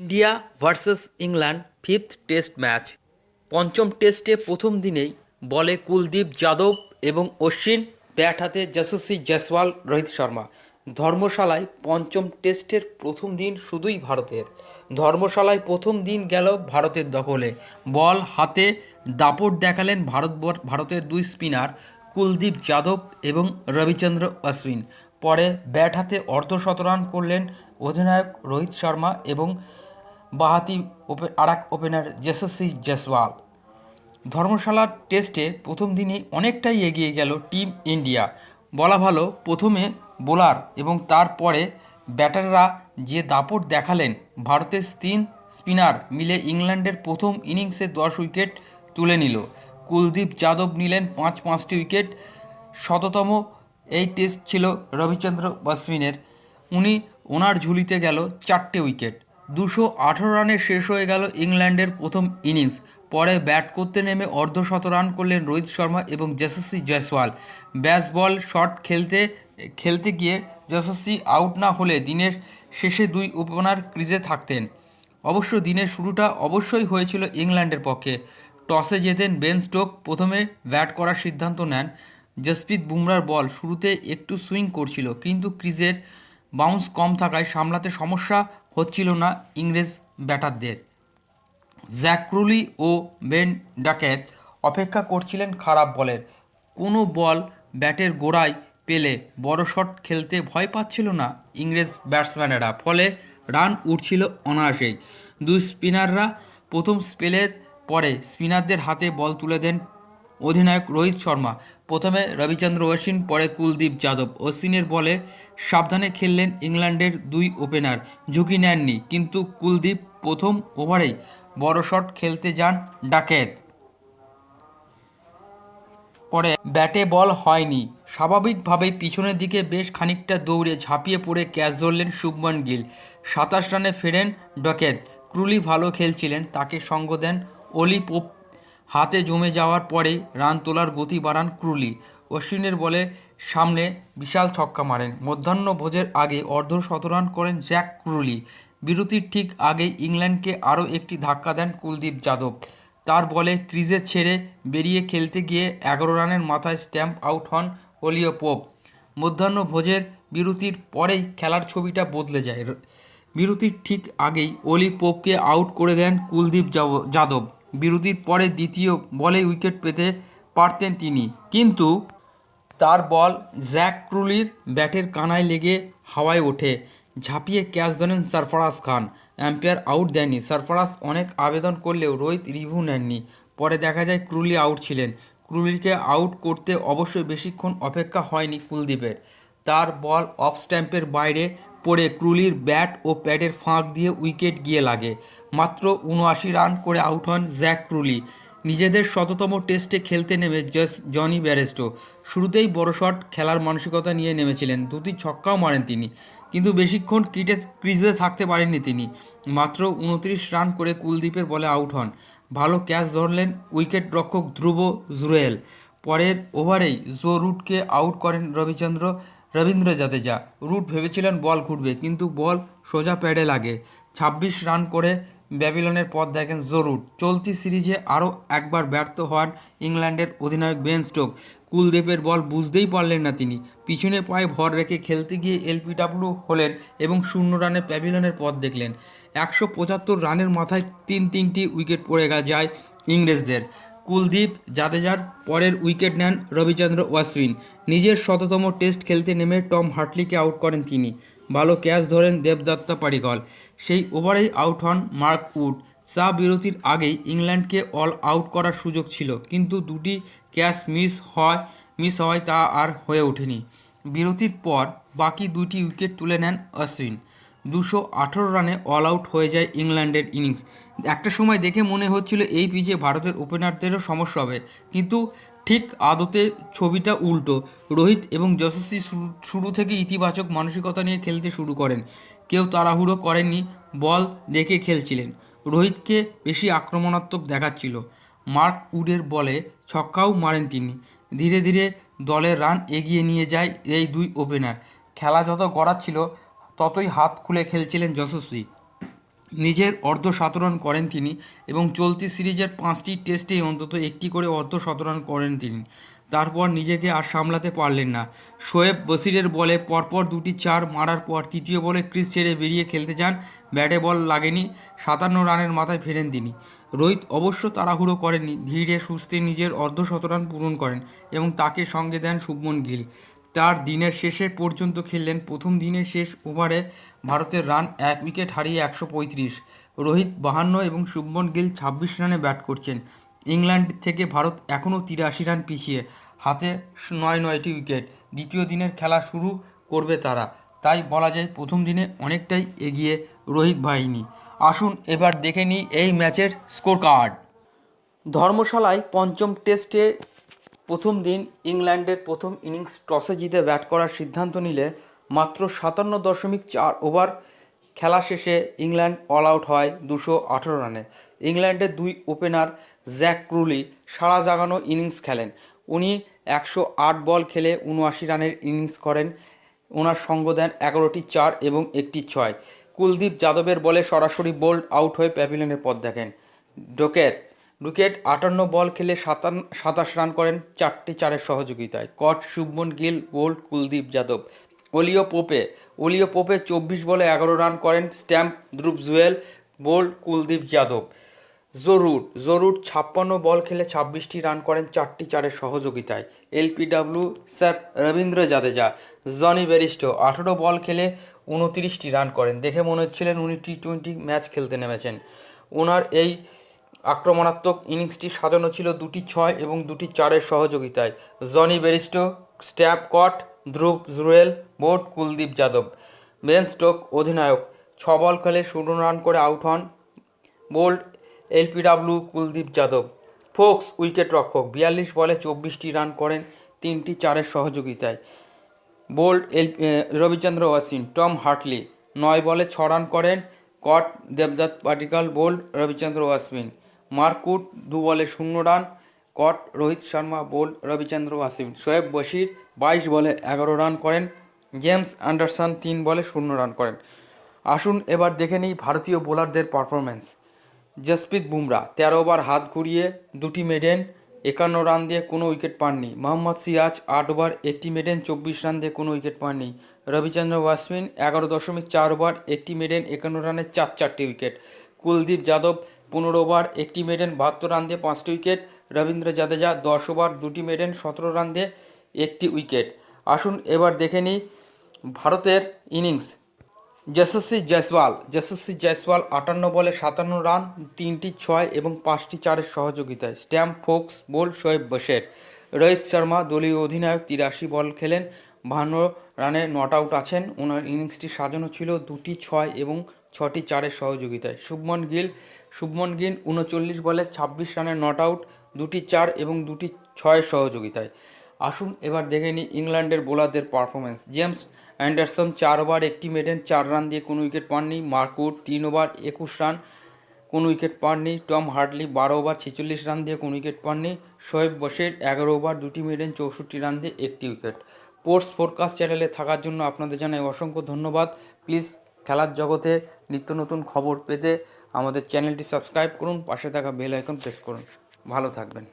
India versus England fifth test match. পঞ্চম টেস্টে প্রথম দিনেই বলে কুলদীপ যাদব এবং অশ্বিন, ব্যাট হাতে যশস্বী জয়সওয়াল, রোহিত শর্মা। ধর্মশালায় পঞ্চম টেস্টের প্রথম দিন শুধুই ভারতের। ধর্মশালায় প্রথম দিন গেল ভারতের দখলে। বল হাতে দাপট দেখালেন ভারতের দুই স্পিনার কুলদীপ যাদব এবং রবিচন্দ্র অশ্বিন। পরে ব্যাট হাতে অর্ধশতরান করলেন অধিনায়ক রোহিত শর্মা এবং বাঁহাতি আরেক ওপেনার যশস্বী জয়সওয়াল। ধর্মশালার টেস্টে প্রথম দিনেই অনেকটাই এগিয়ে গেল টিম ইন্ডিয়া। বলা ভালো, প্রথমে বোলার এবং তারপরে ব্যাটাররা যে দাপট দেখালেন, ভারতের তিন স্পিনার মিলে ইংল্যান্ডের প্রথম ইনিংসে 10 উইকেট তুলে নিল। কুলদীপ যাদব নিলেন পাঁচটি উইকেট। শততম এই টেস্ট ছিল রবিচন্দ্র অশ্বিনের। ওনার ঝুলিতে গেল 4 উইকেট। 218 রানে শেষ হয়ে গেল ইংল্যান্ডের প্রথম ইনিংস। পরে ব্যাট করতে নেমে অর্ধশতরান করলেন রোহিত শর্মা এবং যশস্বী জয়সওয়াল। ব্যাস বল শট খেলতে গিয়ে যশস্বী আউট না হলে দিনের শেষে দুই ওপেনার ক্রিজে থাকতেন। অবশ্য দিনের শুরুটা অবশ্যই হয়েছিল ইংল্যান্ডের পক্ষে। টসে জেতেন বেন স্টোক, প্রথমে ব্যাট করার সিদ্ধান্ত নেন। জসপ্রীত বুমরার বল শুরুতে একটু সুইং করছিল, কিন্তু ক্রিজের বাউন্স কম থাকায় সামলাতে সমস্যা হচ্ছিল না ইংরেজ ব্যাটারদের। জ্যাক ক্রুলি ও বেন ডাকেট অপেক্ষা করছিলেন খারাপ বলের। কোনো বল ব্যাটের গোড়ায় পেলে বড় শট খেলতে ভয় পাচ্ছিল না ইংরেজ ব্যাটসম্যানেরা, ফলে রান উঠছিল অনায়াসেই। দুই স্পিনাররা প্রথম স্পেলের পরে স্পিনারদের হাতে বল তুলে দেন অধিনায়ক রোহিত শর্মা। প্রথমে রবিচন্দ্র অশ্বিন, পরে কুলদীপ যাদব। অশ্বিনের বলে সাবধানে খেললেন ইংল্যান্ডের দুই ওপেনার, ঝুঁকি নেননি, কিন্তু কুলদীপ প্রথম ওভারেই বড় শট খেলতে যান ডাকেট। পরে ব্যাটে বল হয়নি, স্বাভাবিকভাবেই পিছনের দিকে বেশ খানিকটা দৌড়ে ঝাঁপিয়ে পড়ে ক্যাচ ধরলেন শুভমন গিল। 27 রানে ফেরেন ডকেট। ক্রুলি ভালো খেলছিলেন, তাকে সঙ্গ দেন অলি পোপ। হাতে জমে যাওয়ার পরেই রান তোলার গতি বাড়ান ক্রুলি। অশ্বিনের বলে সামনে বিশাল ছক্কা মারেন। মধ্যাহ্নভোজের আগে অর্ধশতরান করেন জ্যাক ক্রুলি। বিরতির ঠিক আগেই ইংল্যান্ডকে আরও একটি ধাক্কা দেন কুলদীপ যাদব। তার বলে ক্রিজে ছেড়ে বেরিয়ে খেলতে গিয়ে 11 রানের মাথায় স্ট্যাম্প আউট হন অলি পোপ। মধ্যাহ্নভোজের বিরতির পরেই খেলার ছবিটা বদলে যায়। বিরতির ঠিক আগেই অলি পোপকে আউট করে দেন কুলদীপ যাদব। বিরতির পরে দ্বিতীয় বলেই উইকেট পেতে পারতেন তিনি, কিন্তু তার বল জ্যাক ক্রুলির ব্যাটের কানায় লেগে হাওয়ায় ওঠে। ঝাঁপিয়ে ক্যাচ ধরেন সরফরাজ খান। আম্পায়ার আউট দেননি। সরফরাজ অনেক আবেদন করলেও রোহিত রিভিউ নেননি। পরে দেখা যায় ক্রুলি আউট ছিলেন। ক্রুলিকে আউট করতে অবশ্যই বেশিক্ষণ অপেক্ষা হয়নি কুলদীপের। তার বল অফ স্ট্যাম্পের বাইরে পড়ে ক্রুলির ব্যাট ও প্যাডের ফাঁক দিয়ে উইকেট গিয়ে লাগে। মাত্র 79 রান করে আউট হন জ্যাক ক্রুলি। নিজেদের শততম টেস্টে খেলতে নেমে জনি ব্যারেস্টো শুরুতেই বড় শট খেলার মানসিকতা নিয়ে নেমেছিলেন। দুটি ছক্কাও মারেন তিনি, কিন্তু বেশিক্ষণ ক্রিজে থাকতে পারেননি তিনি। মাত্র 29 রান করে কুলদীপের বলে আউট হন। ভালো ক্যাচ ধরলেন উইকেট রক্ষক ধ্রুব জুরেল। পরের ওভারেই জো রুটকে আউট করেন রবীন্দ্র জাদেজা। রুট ভেবেছিলেন বল ঘুরবে, কিন্তু বল সোজা প্যাডে লাগে। 26 রান করে ব্যাবিলনের পথ দেখেন জো রুট। চলতি সিরিজে আরও একবার ব্যর্থ হন ইংল্যান্ডের অধিনায়ক বেন স্টোক। কুলদীপের বল বুঝতেই পারলেন না তিনি। পিছনে পায়ে ভর রেখে খেলতে গিয়ে এলপিডব্লিউ হলেন এবং 0 রানে প্যাভিলনের পথ দেখলেন। 175 রানের মাথায় তিনটি উইকেট পড়ে যায় ইংরেজদের। কুলদীপ জাদেজার পরের উইকেট নেন রবিচন্দ্র অশ্বিন। নিজের শততম টেস্ট খেলতে নেমে টম হার্টলিকে আউট করেন তিনি। ভালো ক্যাচ ধরেন দেবদত্তা পাডিক্কল। সেই ওভারেই আউট হন মার্ক উড। চা বিরতির আগেই ইংল্যান্ডকে অল আউট করার সুযোগ ছিল, কিন্তু দুটি ক্যাচ মিস হওয়ায় তা আর হয়ে ওঠেনি। বিরতির পর বাকি দুটি উইকেট তুলে নেন অশ্বিন। 218 রানে অল আউট হয়ে যায় ইংল্যান্ডের ইনিংস। একটা সময় দেখে মনে হচ্ছিল এই পিচে ভারতের ওপেনারদেরও সমস্যা হবে, কিন্তু ঠিক আদতে ছবিটা উল্টো। রোহিত এবং যশস্বী শুরু থেকে ইতিবাচক মানসিকতা নিয়ে খেলতে শুরু করেন। কেউ তাড়াহুড়ো করেননি, বল দেখে খেলছিলেন। রোহিতকে বেশি আক্রমণাত্মক দেখাচ্ছিল। মার্ক উডের বলে ছক্কাও মারেন তিনি। ধীরে ধীরে দলের রান এগিয়ে নিয়ে যায় এই দুই ওপেনার। খেলা যত গড়াচ্ছিল ততই হাত খুলে খেলছিলেন যশস্বী। নিজের অর্ধশতরান করেন তিনি এবং চলতি সিরিজের 5টি টেস্টেই অন্তত একটি করে অর্ধশতরান করেন তিনি। তারপর নিজেকে আর সামলাতে পারলেন না। শোয়েব বশিরের বলে পরপর দুটি চার মারার পর তৃতীয় বলে ক্রিজ ছেড়ে বেরিয়ে খেলতে যান। ব্যাটে বল লাগেনি, 57 রানের মাথায় ফেরেন তিনি। রোহিত অবশ্য তাড়াহুড়ো করেননি, ধীরে সুস্থে নিজের অর্ধশতরান পূরণ করেন এবং তাকে সঙ্গে দেন শুভমন গিল। তার দিনের শেষে পর্যন্ত খেললেন। প্রথম দিনের শেষ ওভারে ভারতের রান 1 উইকেট হারিয়ে 135। রোহিত 52 এবং শুভমন গিল 26 রানে ব্যাট করছেন। ইংল্যান্ড থেকে ভারত এখনও 83 রান পিছিয়ে, হাতে 9টি উইকেট। দ্বিতীয় দিনের খেলা শুরু করবে তারা, তাই বলা যায় প্রথম দিনে অনেকটাই এগিয়ে রোহিত বাহিনী। আসুন এবার দেখে নিই এই ম্যাচের স্কোর কার্ড। ধর্মশালায় পঞ্চম টেস্টে প্রথম দিন ইংল্যান্ডের প্রথম ইনিংস টসে জিতে ব্যাট করার সিদ্ধান্ত নিলে মাত্র 57.4 ওভার খেলা শেষে ইংল্যান্ড অল আউট হয় 218 রানে। ইংল্যান্ডের দুই ওপেনার জ্যাক ক্রুলি সাড়া জাগানো ইনিংস খেলেন। উনি 108 বল খেলে 79 রানের ইনিংস করেন। ওনার সঙ্গ দেন 11টি চার এবং একটি ছয়। কুলদীপ যাদবের বলে সরাসরি বোল্ড আউট হয়ে প্যাভিলিয়নের পথ দেখেন। ডোকেট 58 বল খেলে 27 রান করেন 4টি চারের সহযোগিতায়। কট শুভমন গিল, বোল্ড কুলদীপ যাদব। অলিও পোপে 24 বলে 11 রান করেন। স্ট্যাম্প ধ্রুব জুয়েল, বোল্ড কুলদীপ যাদব। জরুর 56 বল খেলে 26টি রান করেন 4টি চারের সহযোগিতায়। এলপিডব্লিউ স্যার রবীন্দ্র জাদেজা। জনি বেরিস্টো 18 বল খেলে 29টি রান করেন। দেখে মনে হচ্ছিলেন উনি টি-20 ম্যাচ খেলতে নেমেছেন। ওনার এই আক্রমণাত্মক ইনিংসটি সাজানো ছিল দুটি ছয় এবং দুটি চারের সহযোগিতায়। Jonny Bairstow, stump caught, Dhruv Jurel, bowled Kuldeep Yadav. Ben Stokes অধিনায়ক 6 বল খেলে 16 রান করে আউট হন। Bowled LBW Kuldeep Yadav. Foakes wicket রক্ষক 42 বলে 24টি রান করেন 3টি চারের সহযোগিতায়। Bowled Ravichandran Ashwin. Tom Hartley 9 বলে 6 রান করেন। কট দেবদত্ত পাটিকাল, বোল্ড রবিচন্দ্র অশ্বিন। মার্কুট 2 বলে 0 run. Caught Rohit Sharma, bowled Ravichandran Ashwin. Shoaib Bashir 22 বলে 11 রান করেন। জেমস অ্যান্ডারসন 3 বলে 0 রান করেন। আসুন এবার দেখে নিই ভারতীয় বোলারদের পারফরম্যান্স। জসপ্রীত বুমরা 13 ওভার হাত ঘুরিয়ে 2টি মেডেন 51 রান দিয়ে কোনো উইকেট পাননি। মোহাম্মদ সিরাজ 8 ওভার 1টি মেডেন 24 রান দিয়ে কোনো উইকেট পাননি। রবিচন্দ্র অশ্বিন 11.4 ওভার 1টি মেডেন 51 রানে 4টি উইকেট। কুলদীপ যাদব 15 ওভার 1টি মেডেন 72 রান দিয়ে 5টি উইকেট। রবীন্দ্র জাদেজা 10 ওভার 2টি মেডেন 17 রান দিয়ে 1টি উইকেট। আসুন এবার দেখে নিই ভারতের ইনিংস। যশস্বী জয়সওয়াল 58 বলে 57 রান, 3টি ছয় এবং 5টি চারের সহযোগিতায়। Stump Foakes, bowled Shoaib Bashir. Rohit Sharma দলীয় অধিনায়ক 83 বল খেলেন, 52 রানে নট আউট আছেন। ওনার ইনিংসটি সাজানো ছিল দুটি ছয় এবং 6টি চারের সহযোগিতায়। শুভমন গিল 39 বলে 26 রানে নট আউট, 2টি চার এবং 2টি ছয়ের সহযোগিতায়। আসুন এবার দেখে নিই ইংল্যান্ডের বোলারদের পারফরমেন্স। জেমস অ্যান্ডারসন 4 ওভার 1টি মেডেন 4 রান দিয়ে কোনো উইকেট পাননি। মার্কুট 3 ওভার 21 রান, কোনো উইকেট পাননি। টম হার্টলি 12 ওভার 46 রান দিয়ে কোনো উইকেট পাননি। শোয়েব বশের 11 ওভার 2টি মেডেন 64 রান দিয়ে 1টি উইকেট। স্পোর্টস ফোরকাস্ট চ্যানেলে থাকার জন্য আপনাদের জানাই অসংখ্য ধন্যবাদ। প্লিজ খেলার জগতে নিত্য নতুন খবর পেতে আমাদের চ্যানেলটি সাবস্ক্রাইব করুন, পাশে থাকা বেল আইকন প্রেস করুন। ভালো থাকবেন।